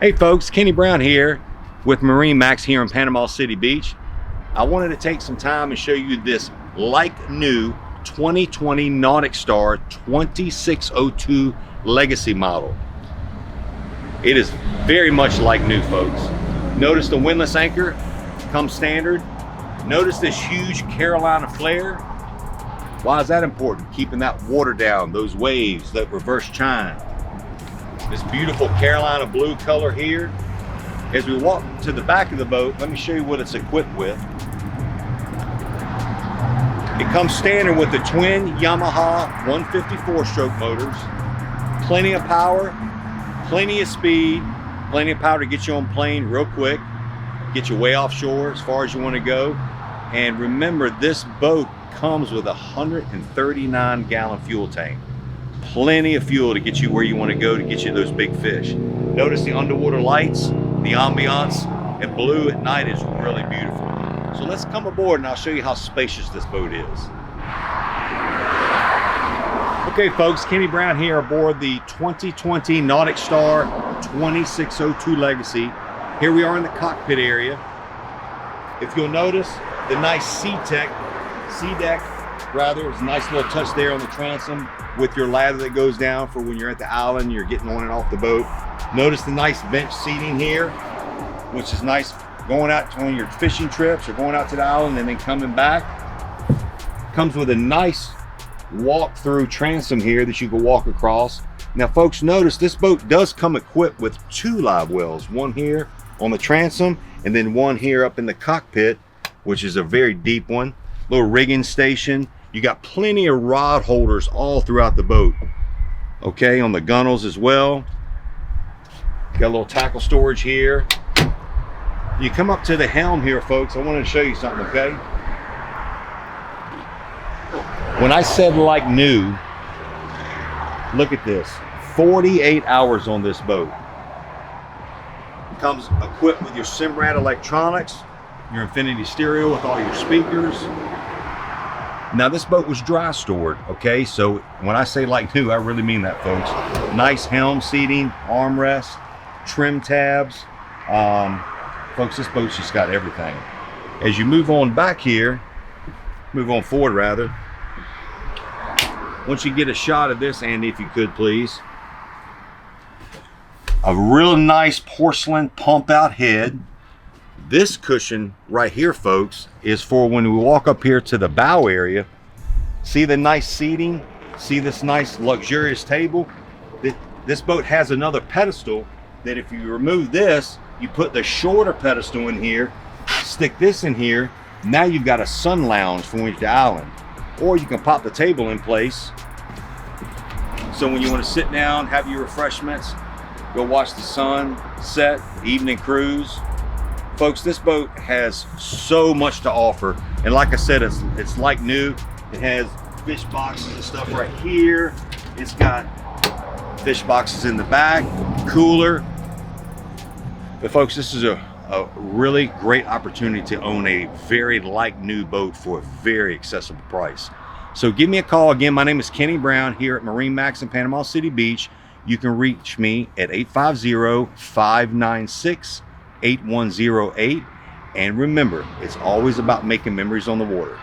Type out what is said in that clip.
Hey folks, Kenny Brown here with Marinemax here in Panama City Beach. I wanted to take some time and show you this like new 2020 Nauticstar 2602 Legacy model. It is very much like new, folks. Notice the windlass anchor comes standard. Notice this huge Carolina flare. Why is that important? Keeping that water down, those waves, that reverse chine. This beautiful Carolina blue color here. As we walk to the back of the boat, let me show you what it's equipped with. It comes standard with the twin Yamaha 154 stroke motors. Plenty of power, plenty of speed, plenty of power to get you on plane real quick, get you way offshore as far as you want to go. And remember, this boat comes with a 139-gallon fuel tank. Plenty of fuel to get you where you want to go, to get you those big fish. Notice the underwater lights, the ambiance, and blue at night is really beautiful. So let's come aboard and I'll show you how spacious this boat is. Okay folks, Kenny Brown here aboard the 2020 Nauticstar 2602 Legacy. Here we are in the cockpit area. If you'll notice, the nice C-deck, there's a nice little touch there on the transom with your ladder that goes down for when you're at the island, you're getting on and off the boat. Notice the nice bench seating here, which is nice going out on your fishing trips or going out to the island and then coming back. Comes with a nice walk-through transom here that you can walk across. Now folks, notice this boat does come equipped with 2 live wells, one here on the transom and then one here up in the cockpit, which is a very deep one. Little rigging station. You got plenty of rod holders all throughout the boat. Okay, on the gunnels as well. Got a little tackle storage here. You come up to the helm here, folks. I wanted to show you something, okay? When I said like new, look at this. 48 hours on this boat. It comes equipped with your Simrad electronics, your infinity stereo with all your speakers. Now this boat was dry stored, okay? So when I say like new, I really mean that, folks. Nice helm seating, armrest, trim tabs. Folks, this boat's just got everything. As you move on back here, move on forward rather. Once you get a shot of this, Andy, if you could please. A real nice porcelain pump out head. This cushion right here, folks, is for when we walk up here to the bow area. See the nice seating? See this nice luxurious table? This boat has another pedestal that if you remove this, you put the shorter pedestal in here, stick this in here, now you've got a sun lounge for when you're at the island. Or you can pop the table in place. So when you want to sit down, have your refreshments, go watch the sun set, evening cruise. Folks, this boat has so much to offer, and like I said, it's like new. It has fish boxes and stuff right here. It's got fish boxes in the back, cooler. But folks, this is a really great opportunity to own a very like new boat for a very accessible price. So give me a call. Again, my name is Kenny Brown here at Marinemax in Panama City Beach. You can reach me at 850-596-8108. And remember, it's always about making memories on the water.